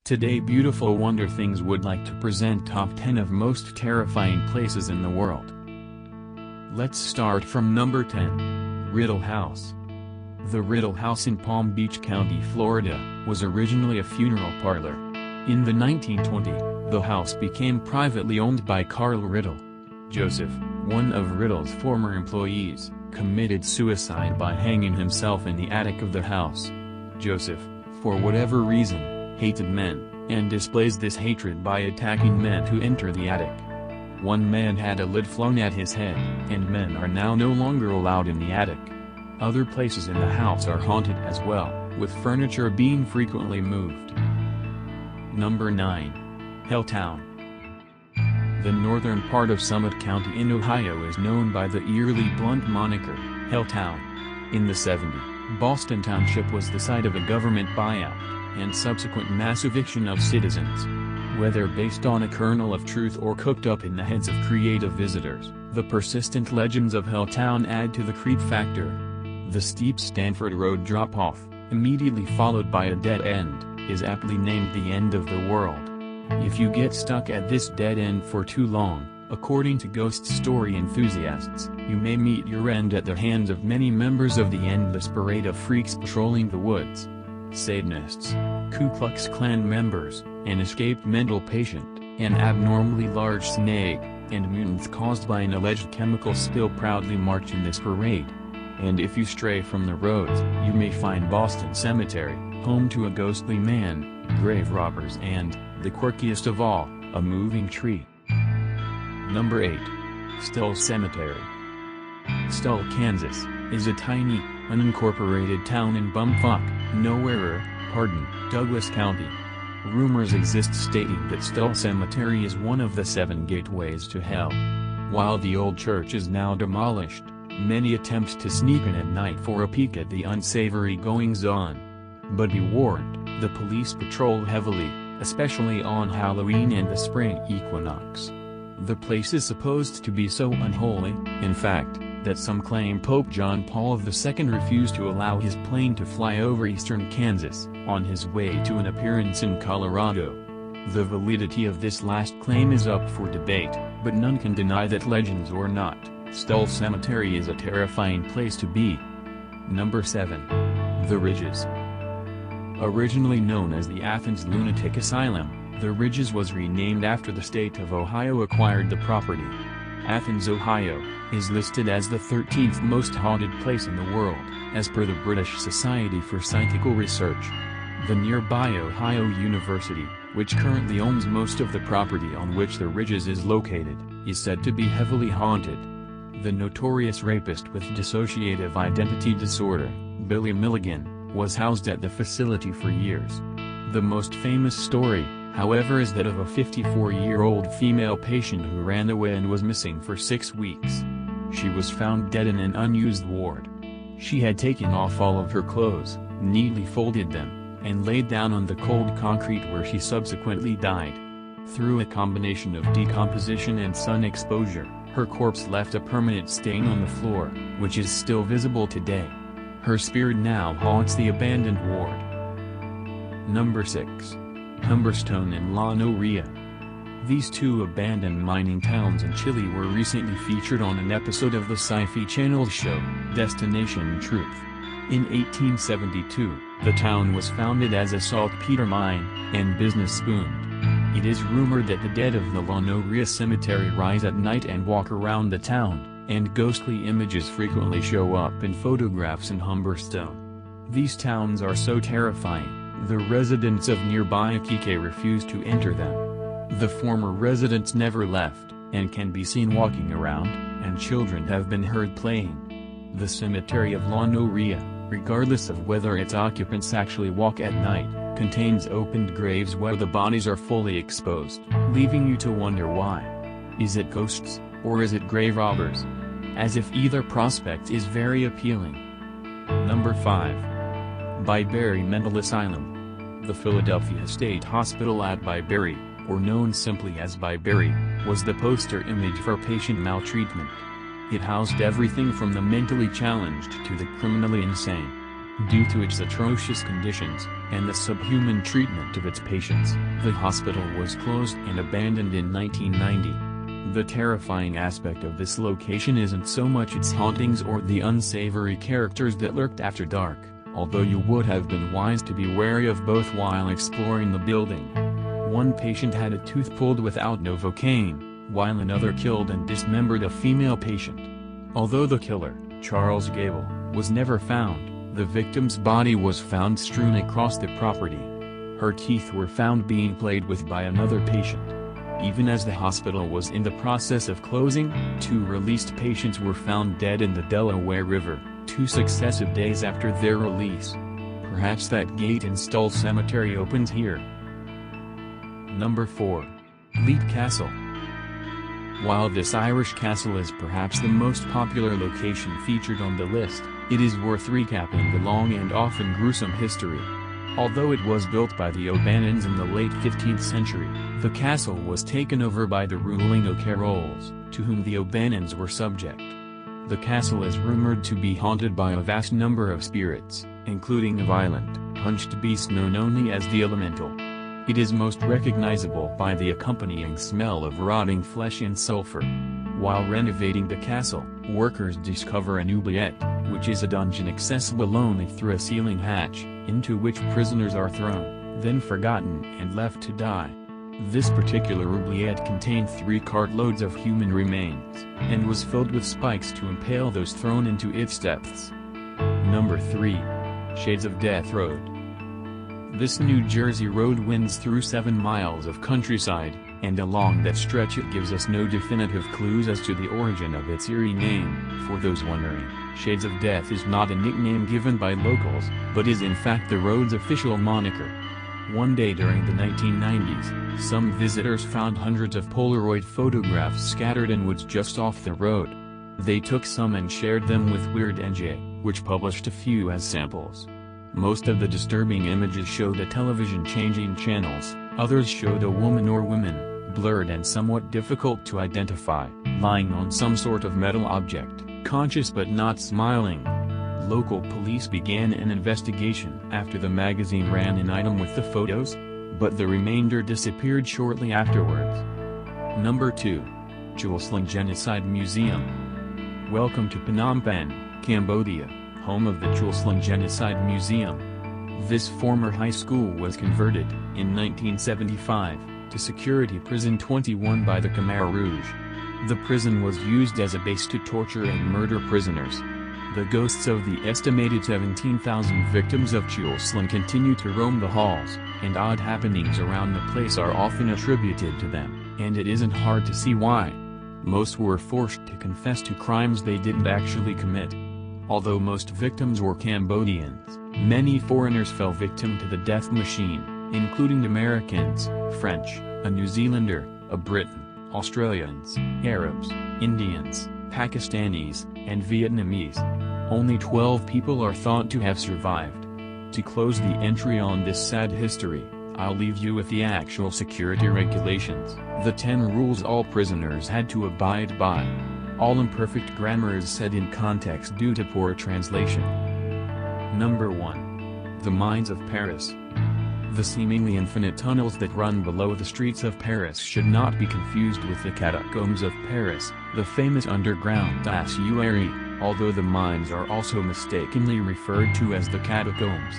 Today Beautiful Wonder Things would like to present top 10 of most terrifying places in the world. Let's start from number 10. Riddle House. The Riddle House in Palm Beach County, Florida, was originally a funeral parlor. In the 1920s, the house became privately owned by Carl Riddle. Joseph, one of Riddle's former employees, committed suicide by hanging himself in the attic of the house. Joseph, for whatever reason, hated men, and displays this hatred by attacking men who enter the attic. One man had a lid flown at his head, and men are now no longer allowed in the attic. Other places in the house are haunted as well, with furniture being frequently moved. Number 9. Helltown. The northern part of Summit County in Ohio is known by the eerily blunt moniker, Helltown. In the 70s, Boston Township was the site of a government buyout, and subsequent mass eviction of citizens. Whether based on a kernel of truth or cooked up in the heads of creative visitors, the persistent legends of Helltown add to the creep factor. The steep Stanford Road drop-off, immediately followed by a dead end, is aptly named the end of the world. If you get stuck at this dead end for too long, according to ghost story enthusiasts, you may meet your end at the hands of many members of the endless parade of freaks patrolling the woods. Satanists, Ku Klux Klan members, an escaped mental patient, an abnormally large snake, and mutants caused by an alleged chemical spill proudly march in this parade. And if you stray from the roads, you may find Stull Cemetery, home to a ghostly man, grave robbers and, the quirkiest of all, a moving tree. Number 8. Stull Cemetery. Stull, Kansas, is a tiny, unincorporated town in bumfuck, nowhere, Douglas County. Rumors exist stating that Stull Cemetery is one of the 7 gateways to hell. While the old church is now demolished, many attempt to sneak in at night for a peek at the unsavory goings-on. But be warned, the police patrol heavily, especially on Halloween and the spring equinox. The place is supposed to be so unholy, in fact, that some claim Pope John Paul II refused to allow his plane to fly over eastern Kansas, on his way to an appearance in Colorado. The validity of this last claim is up for debate, but none can deny that, legends or not, Stull Cemetery is a terrifying place to be. Number 7. The Ridges. Originally known as the Athens Lunatic Asylum, the Ridges was renamed after the state of Ohio acquired the property. Athens, Ohio, is listed as the 13th most haunted place in the world, as per the British Society for Psychical Research. The nearby Ohio University, which currently owns most of the property on which the Ridges is located, is said to be heavily haunted. The notorious rapist with dissociative identity disorder, Billy Milligan, was housed at the facility for years. The most famous story, however, is that of a 54-year-old female patient who ran away and was missing for 6 weeks. She was found dead in an unused ward. She had taken off all of her clothes, neatly folded them, and laid down on the cold concrete where she subsequently died. Through a combination of decomposition and sun exposure, her corpse left a permanent stain on the floor, which is still visible today. Her spirit now haunts the abandoned ward. Number 6. Humberstone and LaNoria. These two abandoned mining towns in Chile were recently featured on an episode of the Sci-Fi Channel show, Destination Truth. In 1872, the town was founded as a saltpeter mine, and business boomed. It is rumored that the dead of the LaNoria cemetery rise at night and walk around the town, and ghostly images frequently show up in photographs in Humberstone. These towns are so terrifying, the residents of nearby Iquique refuse to enter them. The former residents never left, and can be seen walking around, and children have been heard playing. The cemetery of LaNoria, regardless of whether its occupants actually walk at night, contains opened graves where the bodies are fully exposed, leaving you to wonder why. Is it ghosts, or is it grave robbers? As if either prospect is very appealing. Number 5. Byberry Mental Asylum. The Philadelphia State Hospital at Byberry, or known simply as Byberry, was the poster image for patient maltreatment. It housed everything from the mentally challenged to the criminally insane. Due to its atrocious conditions, and the subhuman treatment of its patients. The hospital was closed and abandoned in 1990. The terrifying aspect of this location isn't so much its hauntings or the unsavory characters that lurked after dark, although you would have been wise to be wary of both while exploring the building. One patient had a tooth pulled without Novocaine, while another killed and dismembered a female patient. Although the killer, Charles Gable, was never found, the victim's body was found strewn across the property. Her teeth were found being played with by another patient. Even as the hospital was in the process of closing, 2 released patients were found dead in the Delaware River, 2 successive days after their release. Perhaps that gate in Stull Cemetery opens here. Number 4. Leet Castle. While this Irish castle is perhaps the most popular location featured on the list, it is worth recapping the long and often gruesome history. Although it was built by the O'Bannons in the late 15th century, the castle was taken over by the ruling O'Carrolls, to whom the O'Bannons were subject. The castle is rumored to be haunted by a vast number of spirits, including a violent, hunched beast known only as the Elemental. It is most recognizable by the accompanying smell of rotting flesh and sulfur. While renovating the castle, workers discover an oubliette, which is a dungeon accessible only through a ceiling hatch, into which prisoners are thrown, then forgotten and left to die. This particular oubliette contained 3 cartloads of human remains, and was filled with spikes to impale those thrown into its depths. Number 3. Shades of Death Road. This New Jersey road winds through 7 miles of countryside, and along that stretch it gives us no definitive clues as to the origin of its eerie name. For those wondering, Shades of Death is not a nickname given by locals, but is in fact the road's official moniker. One day during the 1990s, some visitors found hundreds of Polaroid photographs scattered in woods just off the road. They took some and shared them with Weird NJ, which published a few as samples. Most of the disturbing images showed a television changing channels, others showed a woman or women, blurred and somewhat difficult to identify, lying on some sort of metal object, conscious but not smiling. Local police began an investigation after the magazine ran an item with the photos, but the remainder disappeared shortly afterwards. Number 2. Tuol Sleng Genocide Museum. Welcome to Phnom Penh, Cambodia, home of the Tuol Sleng Genocide Museum. This former high school was converted, in 1975, to Security Prison 21 by the Khmer Rouge. The prison was used as a base to torture and murder prisoners. The ghosts of the estimated 17,000 victims of Tuol Sleng continue to roam the halls, and odd happenings around the place are often attributed to them, and it isn't hard to see why. Most were forced to confess to crimes they didn't actually commit. Although most victims were Cambodians, many foreigners fell victim to the death machine, including Americans, French, a New Zealander, a Briton, Australians, Arabs, Indians, Pakistanis, and Vietnamese. Only 12 people are thought to have survived. To close the entry on this sad history, I'll leave you with the actual security regulations, the 10 rules all prisoners had to abide by. All imperfect grammar is said in context due to poor translation. Number 1. The Mines of Paris. The seemingly infinite tunnels that run below the streets of Paris should not be confused with the catacombs of Paris, the famous underground assuary, although the mines are also mistakenly referred to as the catacombs.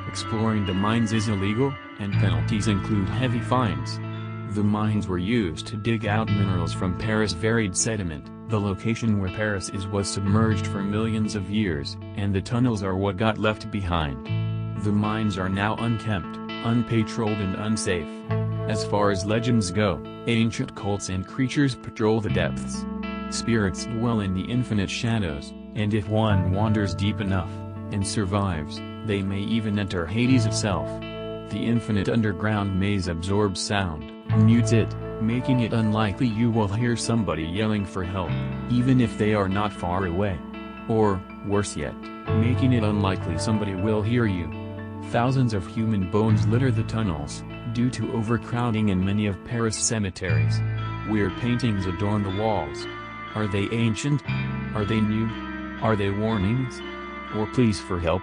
Exploring the mines is illegal, and penalties include heavy fines. The mines were used to dig out minerals from Paris' varied sediment. The location where Paris is was submerged for millions of years, and the tunnels are what got left behind. The mines are now unkempt, unpatrolled and unsafe. As far as legends go, ancient cults and creatures patrol the depths. Spirits dwell in the infinite shadows, and if one wanders deep enough, and survives, they may even enter Hades itself. The infinite underground maze absorbs sound, mutes it, making it unlikely you will hear somebody yelling for help, even if they are not far away. Or, worse yet, making it unlikely somebody will hear you. Thousands of human bones litter the tunnels, due to overcrowding in many of Paris' cemeteries. Weird paintings adorn the walls. Are they ancient? Are they new? Are they warnings? Or pleas for help?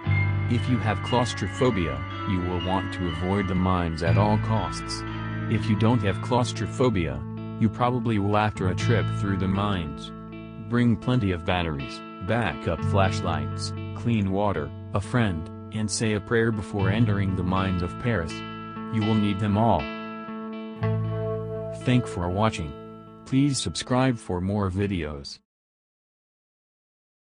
If you have claustrophobia, you will want to avoid the mines at all costs. If you don't have claustrophobia, you probably will after a trip through the mines. Bring plenty of batteries, backup flashlights, clean water, a friend, and say a prayer before entering the mines of Paris. You will need them all. Thanks for watching. Please subscribe for more videos.